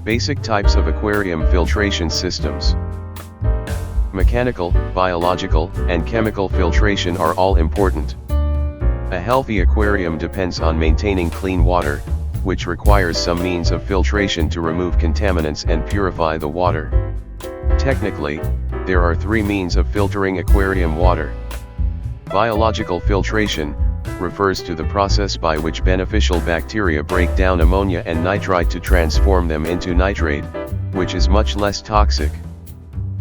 Basic types of aquarium filtration systems. Mechanical, biological, and chemical filtration are all important. A healthy aquarium depends on maintaining clean water, which requires some means of filtration to remove contaminants and purify the water. Technically, there are three means of filtering aquarium water. Biological filtration refers to the process by which beneficial bacteria break down ammonia and nitrite to transform them into nitrate, which is much less toxic.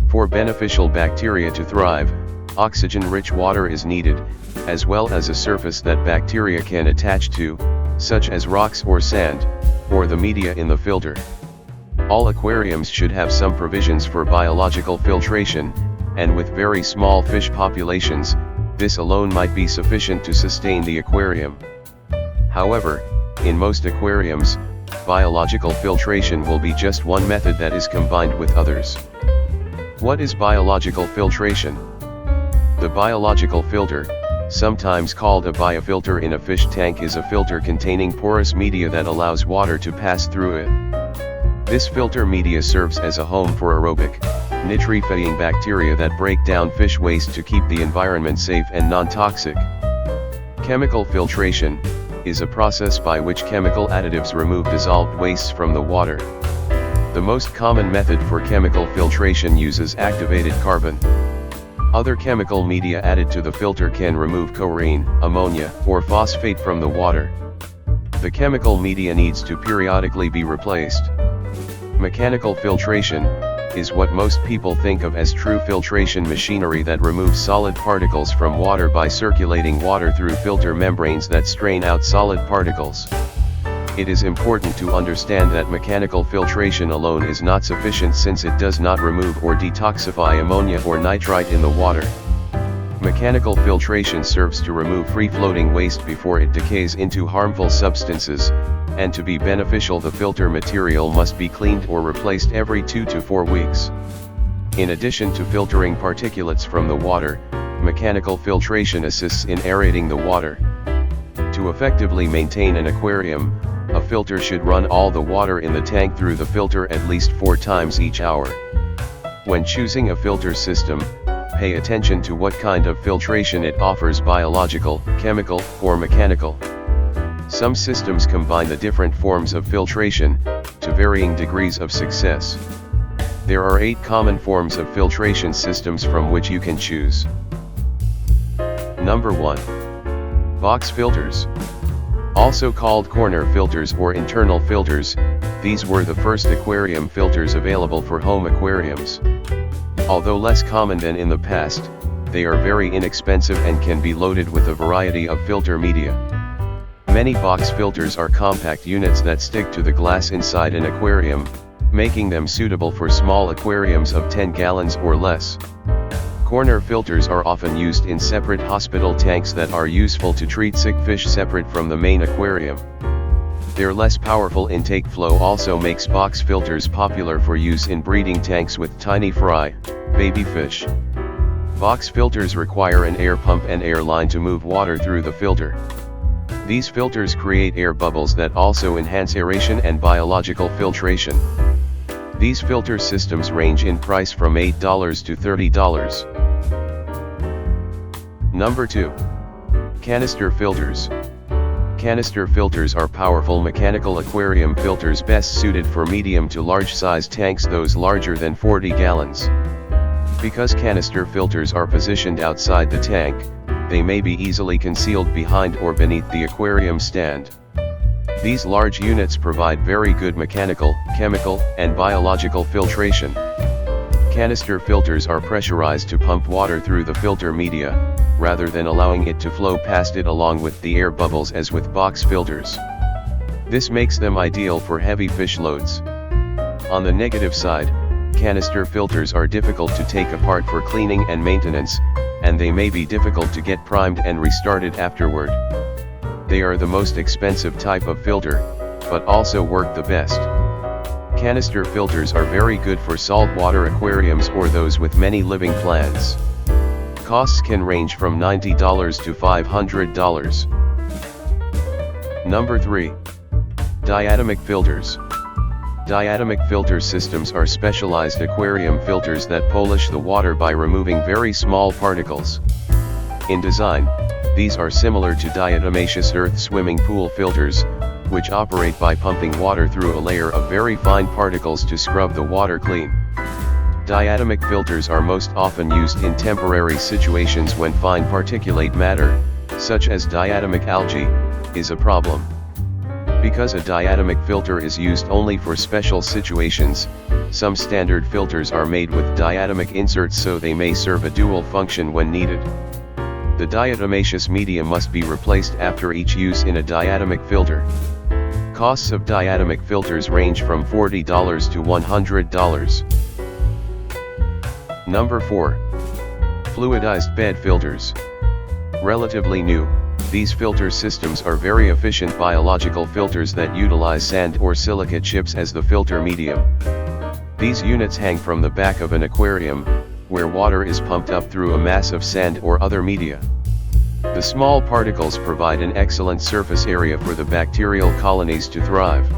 For beneficial bacteria to thrive, oxygen-rich water is needed, as well as a surface that bacteria can attach to, such as rocks or sand, or the media in the filter. All aquariums should have some provisions for biological filtration, and with very small fish populations, this alone might be sufficient to sustain the aquarium. However, in most aquariums, biological filtration will be just one method that is combined with others. What is biological filtration? The biological filter, sometimes called a biofilter in a fish tank, is a filter containing porous media that allows water to pass through it. This filter media serves as a home for aerobic, nitrifying bacteria that break down fish waste to keep the environment safe and non-toxic. Chemical filtration is a process by which chemical additives remove dissolved wastes from the water. The most common method for chemical filtration uses activated carbon. Other chemical media added to the filter can remove chlorine, ammonia, or phosphate from the water. The chemical media needs to periodically be replaced. Mechanical filtration is what most people think of as true filtration machinery that removes solid particles from water by circulating water through filter membranes that strain out solid particles. It is important to understand that mechanical filtration alone is not sufficient, since it does not remove or detoxify ammonia or nitrite in the water. Mechanical filtration serves to remove free-floating waste before it decays into harmful substances, and to be beneficial the filter material must be cleaned or replaced every 2 to 4 weeks. In addition to filtering particulates from the water, mechanical filtration assists in aerating the water. To effectively maintain an aquarium, a filter should run all the water in the tank through the filter at least 4 times each hour. When choosing a filter system, pay attention to what kind of filtration it offers: biological, chemical, or mechanical. Some systems combine the different forms of filtration, to varying degrees of success. There are 8 common forms of filtration systems from which you can choose. Number 1. Box filters. Also called corner filters or internal filters, these were the first aquarium filters available for home aquariums. Although less common than in the past, they are very inexpensive and can be loaded with a variety of filter media. Many box filters are compact units that stick to the glass inside an aquarium, making them suitable for small aquariums of 10 gallons or less. Corner filters are often used in separate hospital tanks that are useful to treat sick fish separate from the main aquarium. Their less powerful intake flow also makes box filters popular for use in breeding tanks with tiny fry, baby fish. Box filters require an air pump and air line to move water through the filter. These filters create air bubbles that also enhance aeration and biological filtration. These filter systems range in price from $8 to $30. Number 2. Canister filters. Canister filters are powerful mechanical aquarium filters best suited for medium to large size tanks, those larger than 40 gallons. Because canister filters are positioned outside the tank, they may be easily concealed behind or beneath the aquarium stand. These large units provide very good mechanical, chemical, and biological filtration. Canister filters are pressurized to pump water through the filter media, rather than allowing it to flow past it along with the air bubbles as with box filters. This makes them ideal for heavy fish loads. On the negative side, canister filters are difficult to take apart for cleaning and maintenance, and they may be difficult to get primed and restarted afterward. They are the most expensive type of filter, but also work the best. Canister filters are very good for saltwater aquariums or those with many living plants. Costs can range from $90 to $500. Number 3. Diatomic filters. Diatomic filter systems are specialized aquarium filters that polish the water by removing very small particles. In design, these are similar to diatomaceous earth swimming pool filters, which operate by pumping water through a layer of very fine particles to scrub the water clean. Diatomic filters are most often used in temporary situations when fine particulate matter, such as diatomic algae, is a problem. Because a diatomic filter is used only for special situations, some standard filters are made with diatomic inserts so they may serve a dual function when needed. The diatomaceous media must be replaced after each use in a diatomic filter. Costs of diatomic filters range from $40 to $100. Number 4. Fluidized bed filters. Relatively new, these filter systems are very efficient biological filters that utilize sand or silica chips as the filter medium. These units hang from the back of an aquarium, where water is pumped up through a mass of sand or other media. The small particles provide an excellent surface area for the bacterial colonies to thrive.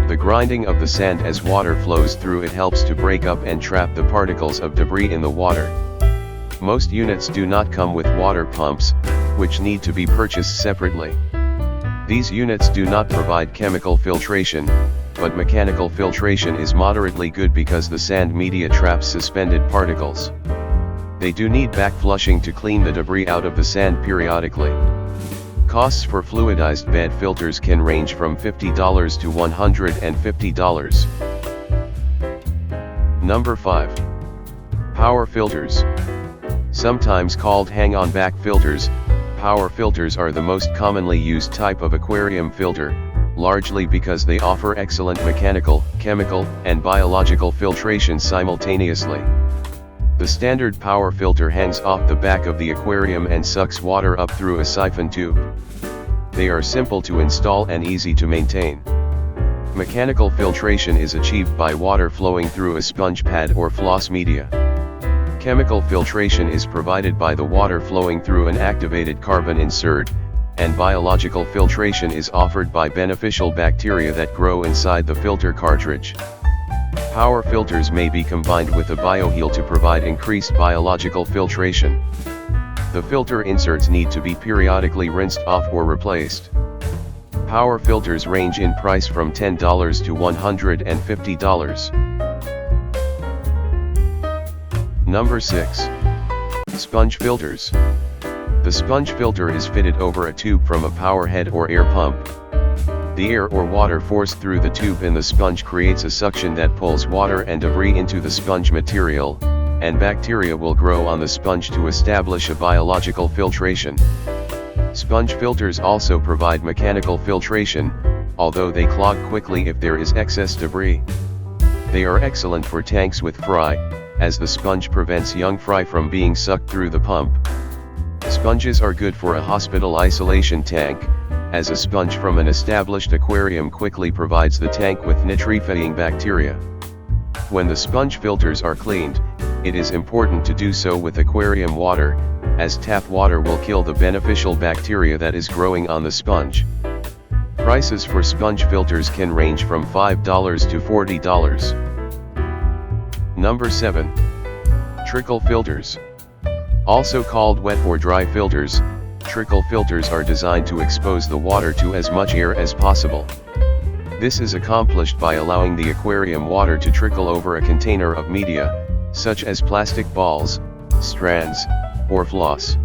The grinding of the sand as water flows through it helps to break up and trap the particles of debris in the water. Most units do not come with water pumps, which need to be purchased separately. These units do not provide chemical filtration, but mechanical filtration is moderately good because the sand media traps suspended particles. They do need backflushing to clean the debris out of the sand periodically. Costs for fluidized bed filters can range from $50 to $150. Number 5. Power filters. Sometimes called hang-on back filters, power filters are the most commonly used type of aquarium filter, largely because they offer excellent mechanical, chemical, and biological filtration simultaneously. The standard power filter hangs off the back of the aquarium and sucks water up through a siphon tube. They are simple to install and easy to maintain. Mechanical filtration is achieved by water flowing through a sponge pad or floss media. Chemical filtration is provided by the water flowing through an activated carbon insert, and biological filtration is offered by beneficial bacteria that grow inside the filter cartridge. Power filters may be combined with a bioheal to provide increased biological filtration. The filter inserts need to be periodically rinsed off or replaced. Power filters range in price from $10 to $150. Number 6. Sponge filters. The sponge filter is fitted over a tube from a power head or air pump. The air or water forced through the tube in the sponge creates a suction that pulls water and debris into the sponge material, and bacteria will grow on the sponge to establish a biological filtration. Sponge filters also provide mechanical filtration, although they clog quickly if there is excess debris. They are excellent for tanks with fry, as the sponge prevents young fry from being sucked through the pump. Sponges are good for a hospital isolation tank, as a sponge from an established aquarium quickly provides the tank with nitrifying bacteria. When the sponge filters are cleaned, it is important to do so with aquarium water, as tap water will kill the beneficial bacteria that is growing on the sponge. Prices for sponge filters can range from $5 to $40. Number 7. Trickle filters. Also called wet or dry filters, trickle filters are designed to expose the water to as much air as possible. This is accomplished by allowing the aquarium water to trickle over a container of media, such as plastic balls, strands, or floss.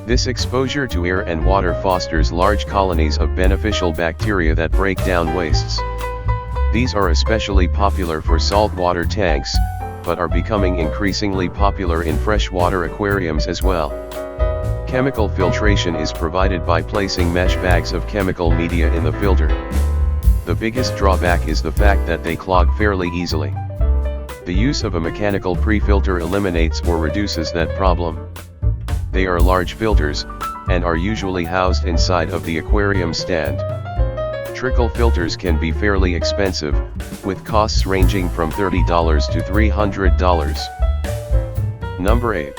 This exposure to air and water fosters large colonies of beneficial bacteria that break down wastes. These are especially popular for saltwater tanks, but are becoming increasingly popular in freshwater aquariums as well. Chemical filtration is provided by placing mesh bags of chemical media in the filter. The biggest drawback is the fact that they clog fairly easily. The use of a mechanical pre-filter eliminates or reduces that problem. They are large filters, and are usually housed inside of the aquarium stand. Trickle filters can be fairly expensive, with costs ranging from $30 to $300. Number 8.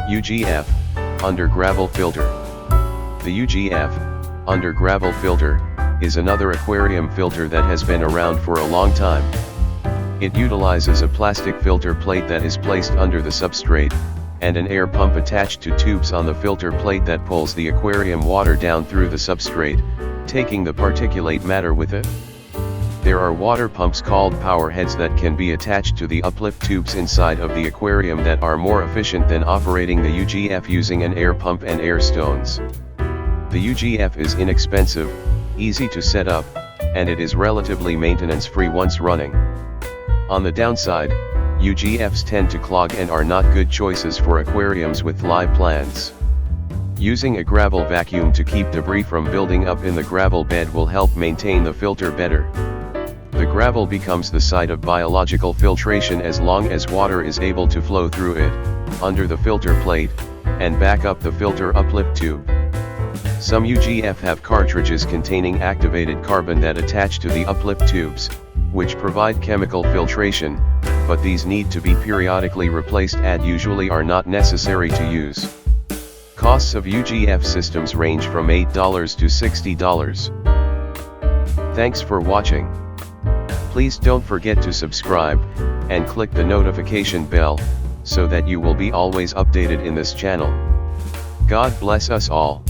UGF, Under Gravel Filter. The UGF, Under Gravel Filter, is another aquarium filter that has been around for a long time. It utilizes a plastic filter plate that is placed under the substrate, and an air pump attached to tubes on the filter plate that pulls the aquarium water down through the substrate, taking the particulate matter with it. There are water pumps called power heads that can be attached to the uplift tubes inside of the aquarium that are more efficient than operating the UGF using an air pump and air stones. The UGF is inexpensive, easy to set up, and it is relatively maintenance-free once running. On the downside, UGFs tend to clog and are not good choices for aquariums with live plants. Using a gravel vacuum to keep debris from building up in the gravel bed will help maintain the filter better. The gravel becomes the site of biological filtration as long as water is able to flow through it, under the filter plate, and back up the filter uplift tube. Some UGF have cartridges containing activated carbon that attach to the uplift tubes, which provide chemical filtration, but these need to be periodically replaced and usually are not necessary to use. Costs of UGF systems range from $8 to $60. Thanks for watching. Please don't forget to subscribe, and click the notification bell, so that you will be always updated in this channel. God bless us all.